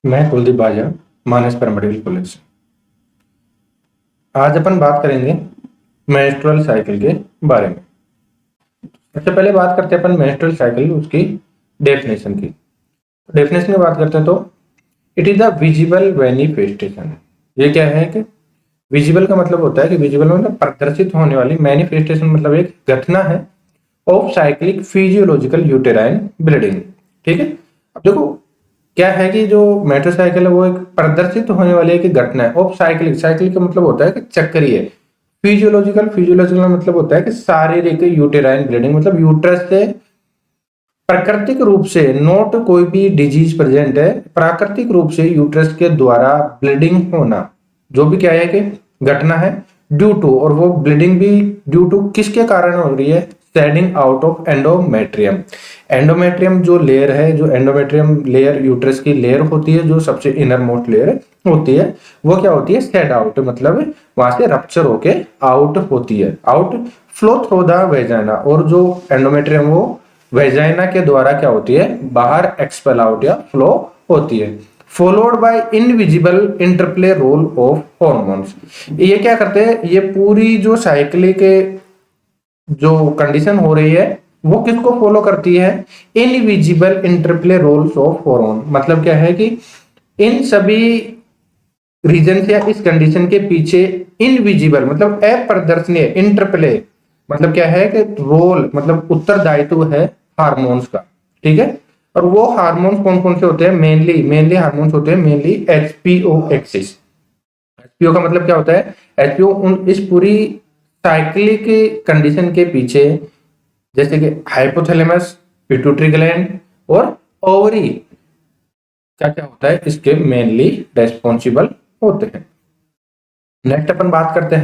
मैं कुलदीप बाजा, मानस paramedical college से। आज अपन बात करेंगे मेंस्ट्रुअल साइकिल के बारे में। सबसे पहले बात करते हैं अपन मेंस्ट्रुअल साइकिल, उसकी डेफिनेशन की। डेफिनेशन की बात करते हैं तो it is the visible manifestation. ये क्या है कि विजिबल का मतलब होता है कि विजिबल मतलब प्रदर्शित होने वाली, मैनिफेस्टेशन मतलब एक घटना है of cyclic physiological uterine bleeding. ठीक है, अब देखो क्या है कि जो मेट्रोसाइकिल है वो एक प्रदर्शित होने वाली एक घटना है ऑफ साइक्लिक। साइक्लिक का मतलब होता है कि चक्रीय। फिजियोलॉजिकल मतलब होता है कि शारीरिक यूटेराइन ब्लीडिंग, मतलब यूट्रस से प्राकृतिक रूप से, नोट कोई भी डिजीज प्रेजेंट है, प्राकृतिक रूप से यूट्रस के द्वारा ब्लीडिंग होना, जो भी क्या है कि घटना है ड्यू टू, और वो ब्लीडिंग भी ड्यू टू किसके कारण हो रही है? Shedding out of endometrium. Endometrium जो लेयर है, जो एंडोमेट्रियम लेयर यूट्रस की लेयर होती है, जो सबसे इनर मोस्ट लेयर होती है, वो क्या होती है? शेड आउट, मतलब वहां से रप्चर होके आउट होती है, out flow through the vagina. और जो एंडोमेट्रियम वो वेजाइना के द्वारा क्या होती है? बाहर एक्सपेल आउट या फ्लो होती है। Followed by invisible interplay role of hormones. ये क्या करते हैं? ये पूरी जो साइकिलिक जो कंडीशन हो रही है वो किसको फॉलो करती है? Invisible interplay roles of hormone. मतलब क्या है कि इन सभी रीजन या इस कंडीशन के पीछे इनविजिबल मतलब अप्रदर्शनीय, इंटरप्ले मतलब क्या है कि रोल मतलब उत्तरदायित्व है हार्मोन्स का। ठीक है, और वो हार्मोन्स कौन कौन से होते हैं? मेनली हार्मोन्स होते हैं मेनली एचपीओ एक्सिस। एचपीओ का मतलब क्या होता है? एचपीओ उन इस पूरी साइक्लिक कंडीशन के पीछे, जैसे कि हाइपोथैलेमस, पिट्यूटरी ग्लैंड और ओवरी, क्या क्या होता है? इसके मेनली रेस्पॉन्सिबल होते हैं। नेक्स्ट अपन बात करते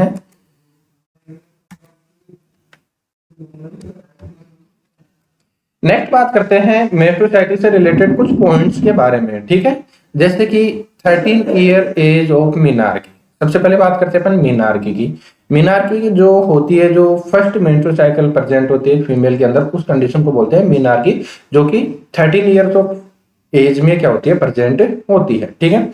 हैं मेट्रोसाइकिल से रिलेटेड कुछ पॉइंट्स के बारे में। ठीक है, जैसे कि 13 ईयर एज ऑफ मीनार्की। सबसे पहले बात करते हैं अपन मीनार्की की। मीनार्की की जो होती है, जो फर्स्ट मेट्रोसाइकिल प्रेजेंट होती है फीमेल के अंदर, उस कंडीशन को बोलते हैं मीनार्की, जो कि 13 ईयर्स ऑफ एज में क्या होती है? प्रेजेंट होती है। ठीक है,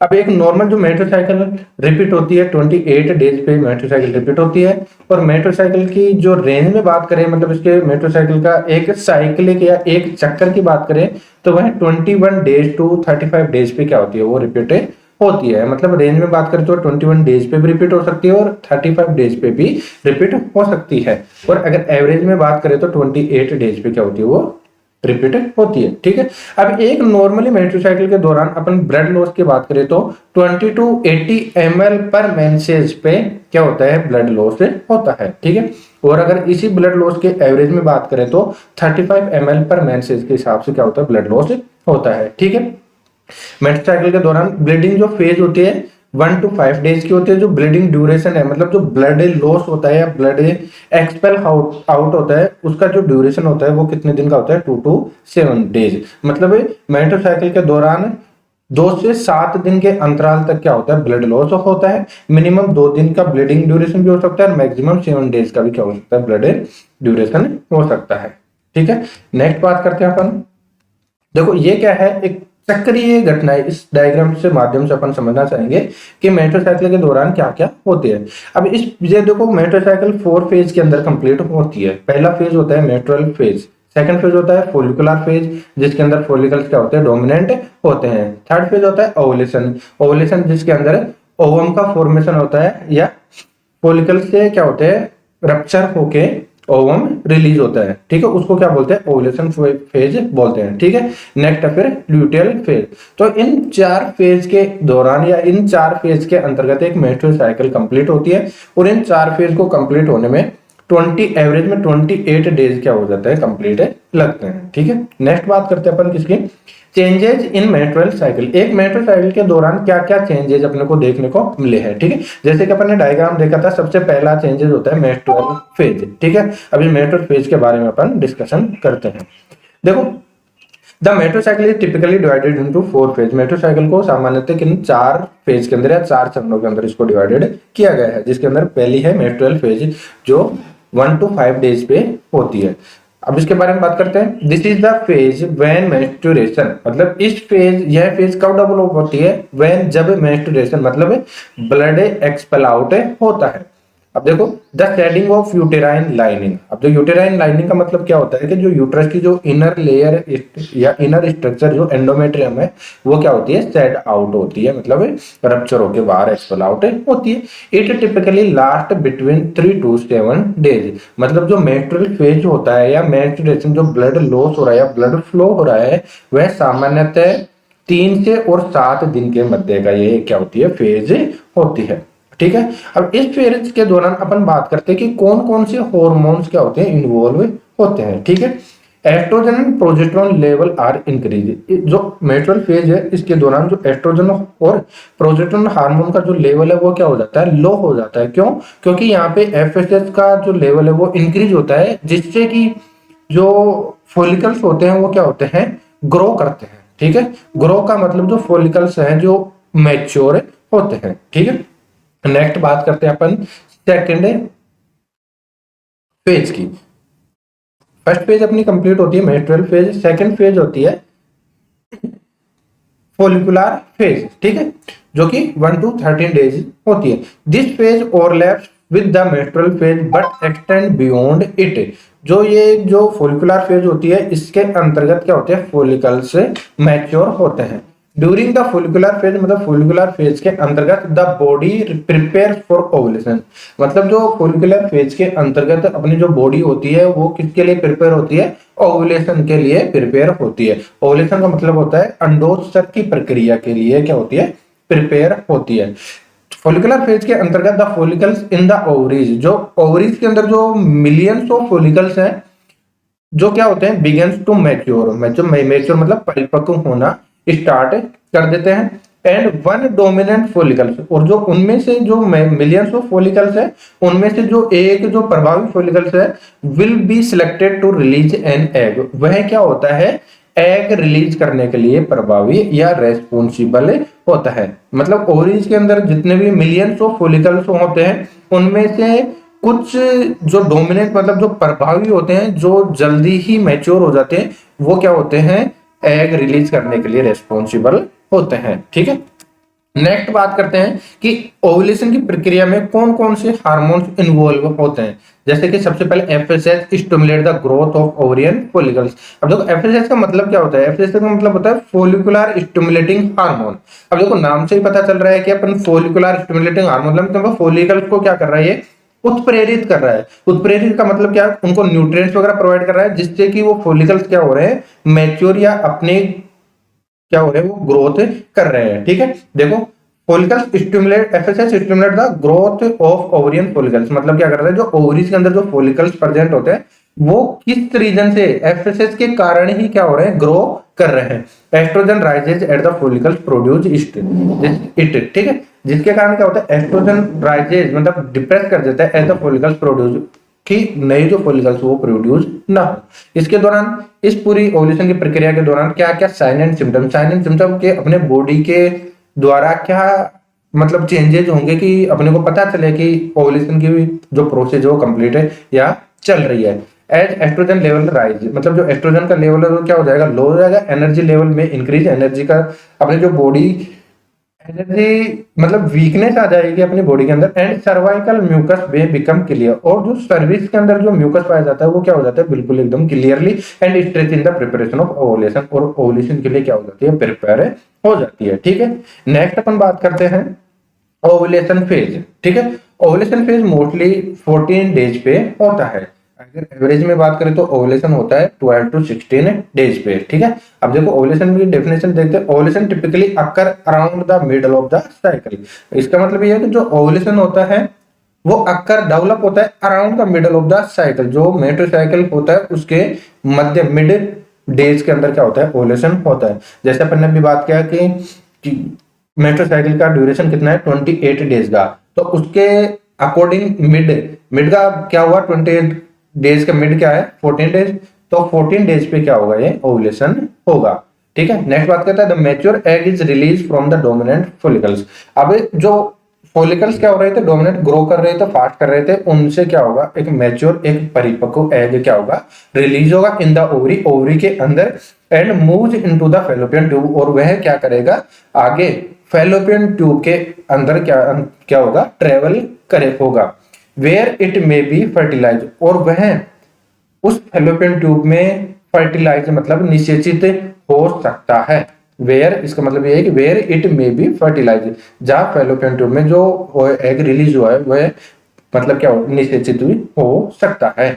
अब एक नॉर्मल जो मेट्रोसाइकिल रिपीट होती है 28 डेज पे मेट्रोसाइकिल रिपीट होती है। और मेट्रोसाइकिल की जो रेंज में बात करें, मतलब इसके मेट्रोसाइकिल का एक साइकिलिक या एक चक्कर की बात करें, तो वह 21 डेज टू 35 डेज पे क्या होती है? वो रिपीट होती है। मतलब रेंज में बात करें तो 21 डेज पे भी रिपीट हो सकती है और 35 डेज पे भी रिपीट हो सकती है। और अगर एवरेज में बात करें तो 28 डेज पे क्या होती है? वो रिपीट होती है। ठीक है, अब एक नॉर्मली मेट्रोसाइकिल के दौरान अपन ब्लड लॉस की बात करें तो 20 टू 80 ml पर मेंसेज पे क्या होता है? ब्लड लॉस होता है। ठीक है, और अगर इसी ब्लड लॉस के एवरेज में बात करें तो 35 ml पर मेंसेज के हिसाब से क्या होता है? ब्लड लॉस होता है। ठीक है, मेट्रोसाइकिल के दौरान ब्लीडिंग जो फेज होती है 1 टू 5 डेज की होती है। जो ब्लीडिंग ड्यूरेशन है, मतलब जो ब्लड लॉस होता है या ब्लड एक्सपेल आउट होता है, उसका जो ड्यूरेशन होता है वो कितने दिन का होता है? 2 टू 7 डेज। मतलब मेट्रोसाइकिल के दौरान 2 से 7 दिन के अंतराल तक क्या होता है? ब्लड लॉस होता है। मिनिमम 2 दिन का ब्लीडिंग ड्यूरेशन भी हो सकता है और मैक्सिमम 7 डेज का भी क्या हो सकता है? ब्लड ड्यूरेशन हो सकता है। ठीक है, नेक्स्ट बात करते हैं अपन। देखो ये क्या है? एक चक्रीय घटना है। इस डायग्राम से माध्यम से अपन समझना चाहेंगे कि मेट्रोसाइकिल के दौरान क्या क्या होते हैं। अब इस ये देखो, मेट्रोसाइकिल 4 फेज के अंदर कंप्लीट होती है। पहला फेज होता है मेट्रल फेज, सेकंड फेज होता है फोलिकुलर फेज, जिसके अंदर फोलिकल्स क्या होते हैं? डोमिनेंट होते हैं। थर्ड फेज होता है ओवुलेशन, ओवुलेशन जिसके अंदर ओवम का फॉर्मेशन होता है या फोलिकल से क्या होते हैं? रप्चर होके ओवम रिलीज होता है। ठीक है, उसको क्या बोलते हैं? ओवुलेशन फेज बोलते हैं। ठीक है, नेक्स्ट है फिर ल्यूटियल फेज। तो इन 4 फेज के दौरान या इन 4 फेज के अंतर्गत एक मेट्रो साइकिल कंप्लीट होती है। और इन 4 फेज को कंप्लीट होने में 20 एवरेज में 28 डेज क्या हो जाता है? कंप्लीट लगते हैं। ठीक है, नेक्स्ट बात करते हैं अपन किसकी? Changes in menstrual cycle. एक मेट्रो साइकिल के दौरान क्या क्या चेंजेज अपने को देखने को मिले हैं। ठीक है, जैसे कि अपन ने डायग्राम देखा था, सबसे पहला चेंजेज होता है मेट्रोल फेज। ठीक है, अभी मेट्रोल फेज के बारे में अपन डिस्कशन करते हैं। देखो, the menstrual cycle is typically divided into 4 phase. Menstrual cycle को सामान्यतः किन 4 फेज के अंदर या 4 चरणों के अंदर इसको डिवाइडेड किया गया है, जिसके अंदर पहली है मेट्रोल फेज, जो 1 टू 5 डेज पे होती है। अब इसके बारे में बात करते हैं। This is the phase when menstruation, मतलब इस फेज, यह फेज कब डेवलप होती है, व्हेन, जब मेंस्ट्रुएशन मतलब ब्लड एक्सपेल आउट होता है। अब देखो, the shedding of uterine lining. अब जो यूटेराइन लाइनिंग का मतलब क्या होता है कि जो यूट्रस की जो इनर लेयर या इनर स्ट्रक्चर जो एंडोमेट्रियम है वो क्या होती है, शेड आउट होती है, मतलब रप्चर होकर बाहर एक्सपेल आउट होती है। It typically last between 3 to 7 days, मतलब जो मेंस्ट्रुअल फेज होता है या मेंस्ट्रुएशन जो ब्लड लॉस हो रहा है या ब्लड फ्लो हो रहा है वह सामान्यतः 3 से और 7 दिन के मध्य का ये क्या होती है, फेज होती है। ठीक है। अब इस फेज के दौरान अपन बात करते हैं कि कौन कौन से हॉर्मोन्स क्या होते हैं, इन्वॉल्व होते हैं। ठीक है। Estrogen and progesterone level are increase. जो मेंस्ट्रुअल फेज है इसके दौरान जो एस्ट्रोजन और प्रोजेस्टेरोन हार्मोन का जो लेवल है वो क्या हो जाता है, लो हो जाता है। क्यों? क्योंकि यहाँ पे एफएसएच का जो लेवल है वो इंक्रीज होता है, जिससे कि जो फॉलिकल्स होते हैं वो क्या होते हैं, ग्रो करते हैं। ठीक है। ग्रो का मतलब जो फॉलिकल्स हैं जो मैच्योर होते हैं। ठीक है। नेक्स्ट बात करते हैं अपन सेकेंड फेज की। फर्स्ट फेज अपनी कंप्लीट होती है मेंस्ट्रुअल फेज, सेकंड फेज होती है फोलिकुलर फेज। ठीक है, जो कि 1 to 13 डेज होती है। This phase overlaps with the menstrual phase but extend beyond it. जो ये जो फोलिकुलर फेज होती है इसके अंतर्गत क्या होते हैं, फोलिकल्स मैच्योर होते हैं। ड्यूरिंग द फोलिकुलर फेज, मतलब फोलिकुलर फेज के अंतर्गत the body prepare for ovulation, मतलब जो फोलिकुलर फेज के अंतर्गत अपनी जो बॉडी होती है वो किसके लिए प्रिपेयर होती है, ओवुलेशन के लिए प्रिपेयर होती है। ओवुलेशन का मतलब होता है अंडोत्सर्ग की प्रक्रिया के लिए क्या होती है, प्रिपेयर होती है। फोलिकुलर फेज के अंतर्गत the follicles in the ovaries, जो ओवरीज के अंदर जो मिलियंस ऑफ फोलिकल्स हैं जो क्या होते हैं, बिगेन्स टू मैच्योर, मैच्योर मतलब परिपक्व होना स्टार्ट कर देते हैं। एंड वन डोमिनेंट फोलिकल्स, और जो उनमें से जो मिलियंस ऑफ फोलिकल्स है उनमें से जो एक जो प्रभावी फोलिकल्स है will be selected to release an egg, वह क्या होता है, एग रिलीज करने के लिए प्रभावी या रेस्पॉन्सिबल होता है। मतलब ओवरीज के अंदर जितने भी मिलियंस ऑफ फोलिकल्स होते हैं उनमें से कुछ जो डोमिनेंट मतलब जो प्रभावी होते हैं जो जल्दी ही मैच्योर हो जाते हैं वो क्या होते हैं, एग रिलीज करने के लिए रेस्पॉन्सिबल होते हैं। ठीक है। नेक्स्ट बात करते हैं कि ओवुलेशन की प्रक्रिया में कौन कौन से हार्मोन्स इन्वॉल्व होते हैं। जैसे कि सबसे पहले FSH stimulate the growth of ovarian follicles. अब देखो एफएसएच का मतलब क्या होता है, एफएसएच का मतलब होता है फॉलिकुलर स्टिमुलेटिंग हार्मोन। अब देखो नाम से ही पता चल रहा है कि अपन फॉलिकुलर स्टिमुलेटिंग हार्मोन मतलब फॉलिकल्स को क्या कर रहा है, ये उत्प्रेरित कर रहा है। उत्प्रेरित का मतलब क्या है, उनको न्यूट्रिएंट्स वगैरह प्रोवाइड कर रहा है जिससे कि वो फॉलिकल्स क्या हो रहे हैं, मैच्योर या अपने क्या हो रहे हैं, वो ग्रोथ कर रहे हैं। ठीक है। देखो follicles stimulate, FSH stimulate the growth of ovarian follicles, मतलब क्या कर रहा है, जो ओवरीज के अंदर जो फॉलिकल्स प्रेजेंट होते हैं वो किस रीजन से, एफएसएच के कारण ही क्या हो रहे हैं, ग्रो कर रहे हैं। Estrogen rises at the follicles produce it. ठीक है, जिसके कारण क्या होता है, एस्ट्रोजन राइजेज मतलब डिप्रेस कर देता है एट द फॉलिकल्स प्रोड्यूस, कि नई जो फॉलिकल्स वो प्रोड्यूस ना हो। इसके दौरान, इस पूरी ओवुलेशन की प्रक्रिया के दौरान क्या क्या साइन एंड सिम्टम के अपने बॉडी के द्वारा क्या मतलब चेंजेस होंगे कि अपने को पता चले कि ओवुलेशन की जो प्रोसेस है वो कंप्लीट है या चल रही है। एज एस्ट्रोजन लेवल राइज, मतलब जो एस्ट्रोजन का लेवल है वो क्या हो जाएगा, लो हो जाएगा। एनर्जी लेवल में इंक्रीज, एनर्जी का अपने जो बॉडी एनर्जी मतलब वीकनेस आ जाएगी अपनी बॉडी के अंदर। एंड सर्वाइकल म्यूकस वे बिकम क्लियर, और जो सर्विस के अंदर जो म्यूकस पाया जाता है वो क्या हो जाता है, बिल्कुल एकदम clearly and stretch in the preparation of ovulation, और ओवुलेशन के लिए क्या हो जाती है, प्रिपेयर हो जाती है। ठीक है। नेक्स्ट अपन बात करते हैं ओवुलेशन फेज। ठीक है। ओवुलेशन फेज मोस्टली 14 डेज पे होता है। अगर एवरेज में बात करें तो ओवुलेशन होता है 12 to 16 डेज पे। ठीक है। अब देखो ओवुलेशन की डेफिनेशन देखते हैं। Ovulation typically occur around the middle of the cycle. इसका मतलब ये है कि जो ओवुलेशन होता है वो अकर डेवलप होता है around the middle of the cycle, जो मेट्रो साइकिल होता है उसके मध्य मिड डेज के अंदर क्या होता है, ओवुलेशन होता है। जैसे अपन ने भी बात किया कि मेट्रो साइकिल का ड्यूरेशन कितना है, 28 डेज का, तो उसके अकॉर्डिंग मिड मिड का क्या हुआ, 28 डेज का मिड क्या है, 14 डेज, तो 14 डेज पे क्या होगा, ये ओवुलेशन होगा। ठीक है। नेक्स्ट बात करता है the mature egg is release from the dominant follicles. अब जो फॉलिकल्स क्या हो रहे थे, डोमिनेट ग्रो कर रहे थे, फास्ट कर रहे थे, उनसे क्या होगा, एक मैच्योर एक परिपक्व एग क्या होगा, रिलीज होगा इन द ओवरी, ओवरी के अंदर, and move into the fallopian tube, और वह क्या करेगा, आगे फैलोपियन ट्यूब के अंदर क्या क्या होगा, ट्रेवल करे होगा, where it may be fertilise, और वह उस फैलोपियन ट्यूब में फर्टिलाइज मतलब निषेचित हो सकता है। वेयर इसका मतलब ये है कि where it may be fertilise, जहां फैलोपियन ट्यूब में जो एग रिलीज हुआ है वह मतलब क्या निषेचित भी हो सकता है।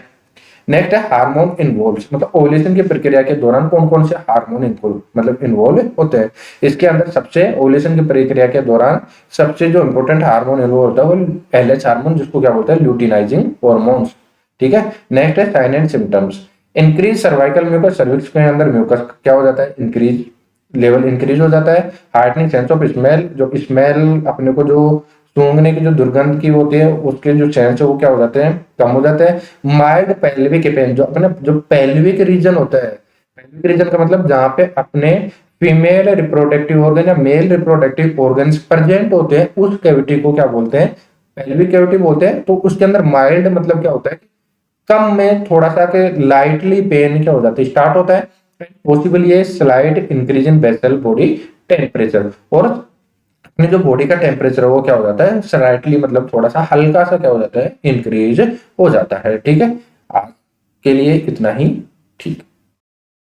नेक्स्ट है हार्मोन इन्वॉल्व, मतलब ओवुलेशन की प्रक्रिया के दौरान कौन कौन से हार्मोन इन्वॉल्व मतलब इन्वॉल्व होते हैं। इसके अंदर सबसे ओवुलेशन की प्रक्रिया के दौरान सबसे जो इंपॉर्टेंट हार्मोन इन्वॉल्व होता है वो एलएच हार्मोन, जिसको क्या बोलते हैं, ल्यूटिनाइजिंग हॉर्मोन्स। ठीक है। नेक्स्ट है sign and symptoms, increase cervical mucus, cervix के अंदर म्यूकस क्या हो जाता है, इंक्रीज, लेवल इंक्रीज हो जाता है। हार्टनिंग सेंस ऑफ स्मेल, जो स्मेल अपने को जो सूंघने की जो दुर्गंध की होती है उसके जो सेंस है वो क्या हो जाते हैं, कम हो जाते हैं। माइल्ड पेल्विक पेन, जो अपने जो पेल्विक रीजन होता है, पेल्विक रीजन का मतलब जहां पे अपने फीमेल रिप्रोडक्टिव ऑर्गन या मेल रिप्रोडक्टिव ऑर्गन्स प्रेजेंट होते हैं, उस कैविटी को क्या बोलते हैं, पेल्विक कैविटी बोलते हैं। तो उसके अंदर माइल्ड मतलब क्या होता है, कम में थोड़ा सा के लाइटली पेन क्या हो जाता है, स्टार्ट होता है। पॉसिबल ये slight increase in basal body temperature, और अपनी जो बॉडी का टेम्परेचर है वो क्या हो जाता है, स्लाइटली मतलब थोड़ा सा हल्का सा क्या हो जाता है, इंक्रीज हो जाता है। ठीक है, आज के लिए इतना ही। ठीक।